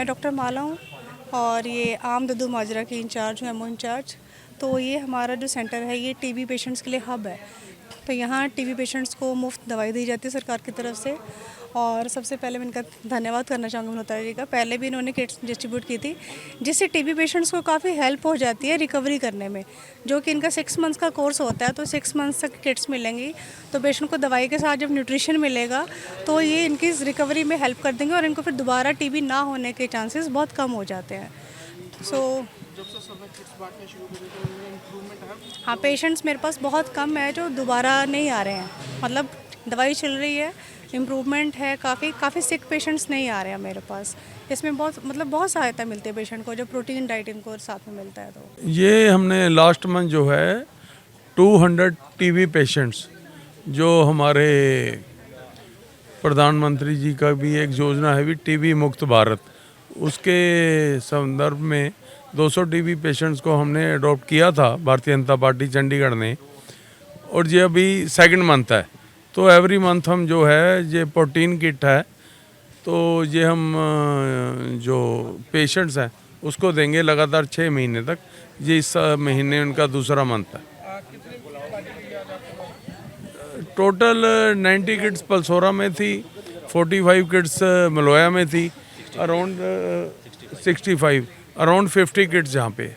मैं डॉक्टर माला हूँ और ये आम दद्दू माजरा की इंचार्ज हूँ, एमओ इंचार्ज। तो ये हमारा जो सेंटर है ये टीबी पेशेंट्स के लिए हब है। तो यहाँ टीबी पेशेंट्स को मुफ्त दवाई दी जाती है सरकार की तरफ से। और सबसे पहले मैं इनका धन्यवाद करना चाहूँगी मनोहर जी का। पहले भी इन्होंने किट्स डिस्ट्रीब्यूट की थी, जिससे टीबी पेशेंट्स को काफ़ी हेल्प हो जाती है रिकवरी करने में। जो कि इनका 6 मंथ्स का कोर्स होता है, तो 6 मंथ्स तक किट्स मिलेंगी। तो पेशेंट को दवाई के साथ जब न्यूट्रिशन मिलेगा तो ये इनकी रिकवरी में हेल्प कर देंगे और इनको फिर दोबारा टीबी ना होने के चांसेस बहुत कम हो जाते हैं। जब से सबने किट्स बांटने शुरू करे तो उनमें इम्प्रूवमेंट है। हाँ, पेशेंट्स मेरे पास बहुत कम है जो दोबारा नहीं आ रहे हैं। मतलब दवाई चल रही है, इम्प्रूवमेंट है, काफ़ी सिक पेशेंट्स नहीं आ रहे हैं मेरे पास। इसमें बहुत सहायता मिलती है पेशेंट को, जब प्रोटीन डाइट इनको साथ में मिलता है। तो ये हमने लास्ट मंथ जो है 200 टीबी पेशेंट्स, जो हमारे प्रधानमंत्री जी का भी एक योजना है भी टीबी मुक्त भारत, उसके संदर्भ में 200 टीबी पेशेंट्स को हमने अडॉप्ट किया था भारतीय जनता पार्टी चंडीगढ़ ने। और ये अभी सेकंड मंथ है, तो एवरी मंथ हम जो है ये प्रोटीन किट है, तो ये हम जो पेशेंट्स हैं उसको देंगे लगातार 6 महीने तक। ये इस महीने उनका दूसरा मंथ है। टोटल 90 किट्स पल्सोरा में थी, 45 किट्स मलोया में थी, अराउंड 65, अराउंड 50 किट्स यहाँ पे।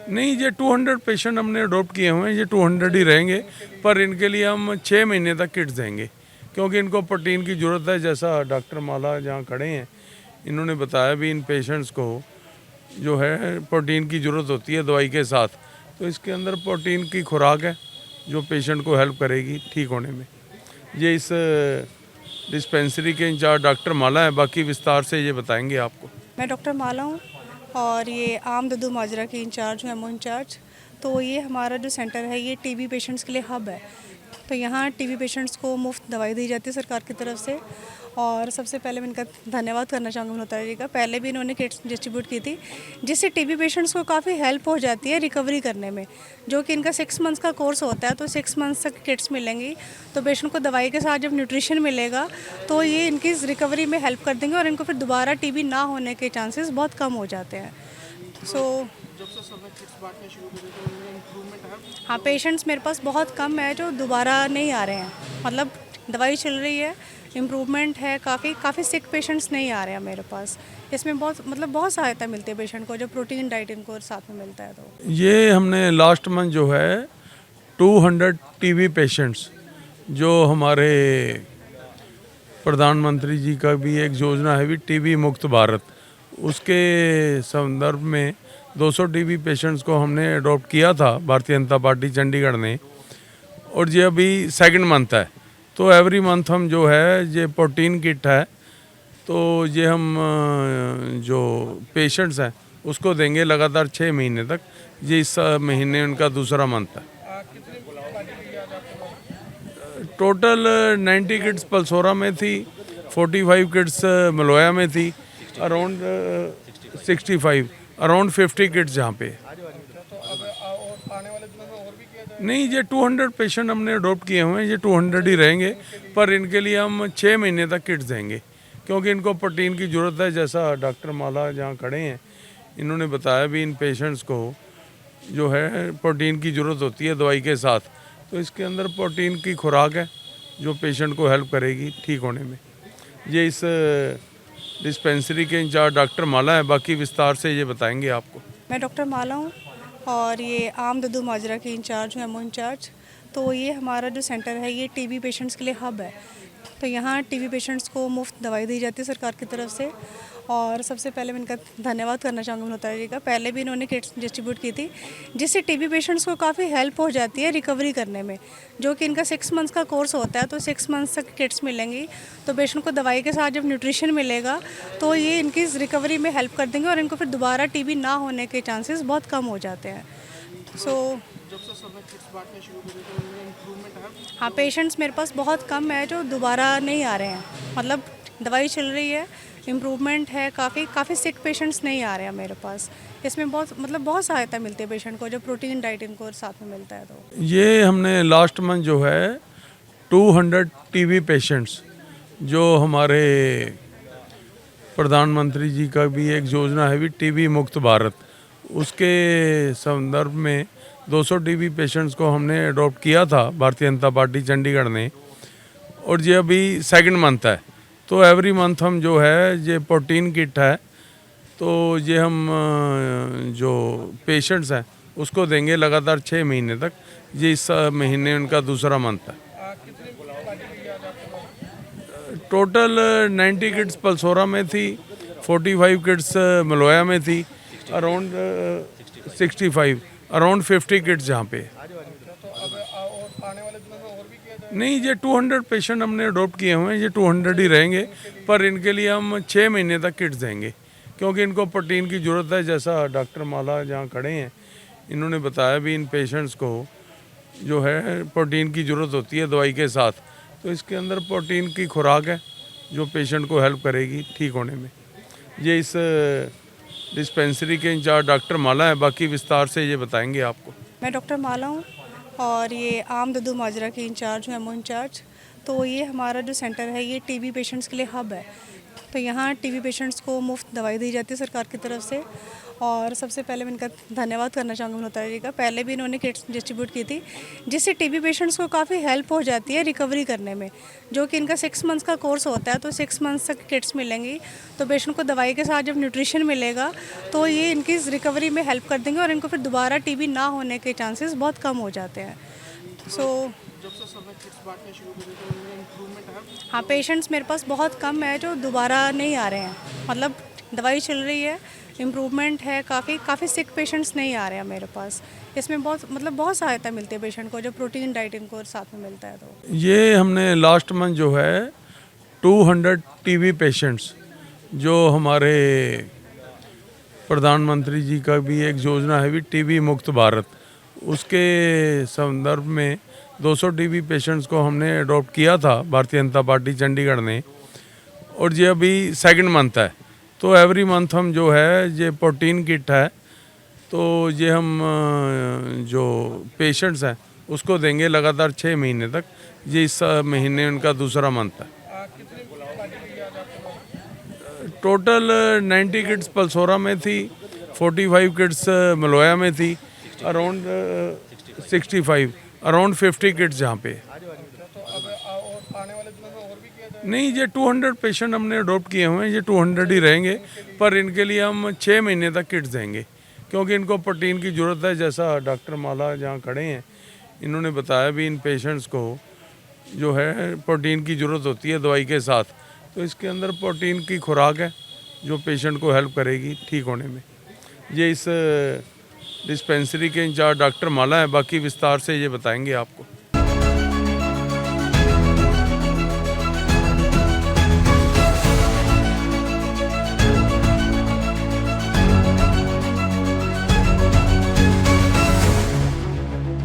नहीं, ये 200 पेशेंट हमने अडॉप्ट किए हुए हैं, ये 200 ही रहेंगे, पर इनके लिए हम 6 महीने तक किट्स देंगे, क्योंकि इनको प्रोटीन की ज़रूरत है। जैसा डॉक्टर माला जहाँ खड़े हैं इन्होंने बताया भी, इन पेशेंट्स को जो है प्रोटीन की ज़रूरत होती है दवाई के साथ। तो इसके अंदर प्रोटीन की खुराक है जो पेशेंट को हेल्प करेगी ठीक होने में। ये इस डिस्पेंसरी के इंचार्ज डॉक्टर माला है, बाकी विस्तार से ये बताएंगे आपको। मैं डॉक्टर माला हूँ और ये आम दद्दू माजरा की इंचार्ज हूँ, एमओ इंचार्ज। तो ये हमारा जो सेंटर है ये टीबी पेशेंट्स के लिए हब है। तो यहाँ टीबी पेशेंट्स को मुफ्त दवाई दी जाती है सरकार की तरफ से। और सबसे पहले मैं इनका धन्यवाद करना चाहूँगी मनोहर जी का। पहले भी इन्होंने किट्स डिस्ट्रीब्यूट की थी, जिससे टीबी पेशेंट्स को काफ़ी हेल्प हो जाती है रिकवरी करने में। जो कि इनका 6 मंथ्स का कोर्स होता है, तो 6 मंथ्स तक किट्स मिलेंगी। तो पेशेंट को दवाई के साथ जब न्यूट्रिशन मिलेगा तो ये इनकी रिकवरी में हेल्प कर देंगे और इनको फिर दोबारा टीबी ना होने के चांसेस बहुत कम हो जाते हैं। जब से सबने किट्स बांटने शुरू करे तो उनमें इम्प्रूवमेंट है। हाँ, पेशेंट्स मेरे पास बहुत कम है जो दोबारा नहीं आ रहे हैं। मतलब दवाई चल रही है, इम्प्रूवमेंट है, काफ़ी सिक पेशेंट्स नहीं आ रहे हैं मेरे पास। इसमें बहुत सहायता मिलती है पेशेंट को, जब प्रोटीन डाइट इनको साथ में मिलता है। तो ये हमने लास्ट मंथ जो है 200 टीबी पेशेंट्स, जो हमारे प्रधानमंत्री जी का भी एक योजना है भी टीबी मुक्त भारत, उसके संदर्भ में 200 टीबी पेशेंट्स को हमने अडॉप्ट किया था भारतीय जनता पार्टी चंडीगढ़ ने। और ये अभी सेकंड मंथ है, तो एवरी मंथ हम जो है ये प्रोटीन किट है, तो ये हम जो पेशेंट्स हैं उसको देंगे लगातार 6 महीने तक। ये इस महीने उनका दूसरा मंथ है। टोटल 90 किट्स पल्सोरा में थी, 45 किट्स मलोया में थी, अराउंड 65, अराउंड 50 किट्स यहाँ पे। नहीं, ये 200 पेशेंट हमने अडॉप्ट किए हुए हैं, ये 200 ही रहेंगे, पर इनके लिए हम 6 महीने तक किट्स देंगे, क्योंकि इनको प्रोटीन की ज़रूरत है। जैसा डॉक्टर माला जहाँ खड़े हैं इन्होंने बताया भी, इन पेशेंट्स को जो है प्रोटीन की ज़रूरत होती है दवाई के साथ। तो इसके अंदर प्रोटीन की खुराक है जो पेशेंट को हेल्प करेगी ठीक होने में। ये इस डिस्पेंसरी के इंचार्ज डॉक्टर माला है, बाकी विस्तार से ये बताएंगे आपको। मैं डॉक्टर माला हूँ और ये आम दद्दू माजरा की इंचार्ज हूँ, एमओ इंचार्ज। तो ये हमारा जो सेंटर है ये टीबी पेशेंट्स के लिए हब है। तो यहाँ टीबी पेशेंट्स को मुफ्त दवाई दी जाती है सरकार की तरफ से। और सबसे पहले मैं इनका धन्यवाद करना चाहूँगी मनोहर जी का। पहले भी इन्होंने किट्स डिस्ट्रीब्यूट की थी, जिससे टीबी पेशेंट्स को काफ़ी हेल्प हो जाती है रिकवरी करने में। जो कि इनका 6 मंथ्स का कोर्स होता है, तो 6 मंथ्स तक किट्स मिलेंगी। तो पेशेंट को दवाई के साथ जब न्यूट्रिशन मिलेगा तो ये इनकी रिकवरी में हेल्प कर देंगे और इनको फिर दोबारा टीबी ना होने के चांसेस बहुत कम हो जाते हैं। जब से सबने किट्स बांटने शुरू करे तो उनमें इम्प्रूवमेंट है। हाँ, पेशेंट्स मेरे पास बहुत कम है जो दोबारा नहीं आ रहे हैं। मतलब दवाई चल रही है, इम्प्रूवमेंट है, काफ़ी सिक पेशेंट्स नहीं आ रहे हैं मेरे पास। इसमें बहुत सहायता मिलती है पेशेंट को, जब प्रोटीन डाइट इनको साथ में मिलता है। तो ये हमने लास्ट मंथ जो है 200 टीबी पेशेंट्स, जो हमारे प्रधानमंत्री जी का भी एक योजना है भी टीबी मुक्त भारत, उसके संदर्भ में 200 टीबी पेशेंट्स को हमने अडॉप्ट किया था भारतीय जनता पार्टी चंडीगढ़ ने, और ये अभी सेकंड मंथ है। तो एवरी मंथ हम जो है ये प्रोटीन किट है, तो ये हम जो पेशेंट्स हैं उसको देंगे लगातार 6 महीने तक। ये इस महीने उनका दूसरा मंथ है। कितनी पार्टी ली आज आपके पास? टोटल 90 किट्स पल्सोरा में थी, 45 किट्स मलोया में थी, अराउंड 65, अराउंड 50 किट्स जहाँ पे। तो अब और आने वाले दिनों में और भी किया जाएगा? नहीं, ये 200 पेशेंट हमने अडॉप्ट किए हुए हैं, ये 200 ही रहेंगे, पर इनके लिए हम 6 महीने तक किट्स देंगे क्योंकि इनको प्रोटीन की ज़रूरत है। जैसा डॉक्टर माला जहाँ खड़े हैं इन्होंने बताया भी इन पेशेंट्स को जो है प्रोटीन की ज़रूरत होती है दवाई के साथ, तो इसके अंदर प्रोटीन की खुराक है जो पेशेंट को हेल्प करेगी ठीक होने में। ये इस डिस्पेंसरी के इंचार्ज डॉक्टर माला है, बाकी विस्तार से ये बताएंगे आपको। मैं डॉक्टर माला हूँ और ये आम दद्दू माजरा की इंचार्ज हूँ, एमओ इंचार्ज। तो ये हमारा जो सेंटर है ये टीबी पेशेंट्स के लिए हब है। तो यहाँ टीबी पेशेंट्स को मुफ्त दवाई दी जाती है सरकार की तरफ से। और सबसे पहले मैं इनका धन्यवाद करना चाहूँगी मल्होत्रा जी का। पहले भी इन्होंने किट्स डिस्ट्रीब्यूट की थी जिससे टीबी पेशेंट्स को काफ़ी हेल्प हो जाती है रिकवरी करने में, जो कि इनका 6 मंथ्स का कोर्स होता है। तो 6 मंथ्स तक किट्स मिलेंगी, तो पेशेंट को दवाई के साथ जब न्यूट्रिशन मिलेगा तो ये इनकी रिकवरी में हेल्प कर देंगे और इनको फिर दोबारा टीबी ना होने के चांसेस बहुत कम हो जाते हैं। जब से सब किट्स बांटने शुरू करे तो उनमें इम्प्रूवमेंट है? हाँ, पेशेंट्स मेरे पास बहुत कम है जो दोबारा नहीं आ रहे हैं, मतलब दवाई चल रही है, इम्प्रूवमेंट है, काफ़ी सिक पेशेंट्स नहीं आ रहे हैं मेरे पास। इसमें बहुत सहायता मिलती है पेशेंट को, जो प्रोटीन डाइट इनको साथ में मिलता है। तो ये हमने लास्ट मंथ जो है 200 टीबी पेशेंट्स, जो हमारे प्रधानमंत्री जी का भी एक योजना है भी टीबी मुक्त भारत, उसके संदर्भ में 200 टीबी पेशेंट्स को हमने अडॉप्ट किया था भारतीय जनता पार्टी चंडीगढ़ ने, और ये अभी सेकंड मंथ है। तो एवरी मंथ हम जो है ये प्रोटीन किट है, तो ये हम जो पेशेंट्स हैं उसको देंगे लगातार 6 महीने तक। ये इस महीने उनका दूसरा मंथ है। कितनी पार्टी ली आज आपके पास? टोटल 90 किट्स पल्सोरा में थी, 45 किट्स मलोया में थी, अराउंड 65, अराउंड 50 किट्स जहाँ पे। तो अब और आने वाले दिनों में और भी किया जाएगा? नहीं, ये 200 पेशेंट हमने अडॉप्ट किए हुए हैं, ये 200 ही रहेंगे, पर इनके लिए हम 6 महीने तक किट्स देंगे क्योंकि इनको प्रोटीन की ज़रूरत है। जैसा डॉक्टर माला जहाँ खड़े हैं इन्होंने बताया भी इन पेशेंट्स को जो है प्रोटीन की ज़रूरत होती है दवाई के साथ, तो इसके अंदर प्रोटीन की खुराक है जो पेशेंट को हेल्प करेगी ठीक होने में। ये इस डिस्पेंसरी के इंचार्ज डॉक्टर माला है, बाकी विस्तार से ये बताएंगे आपको।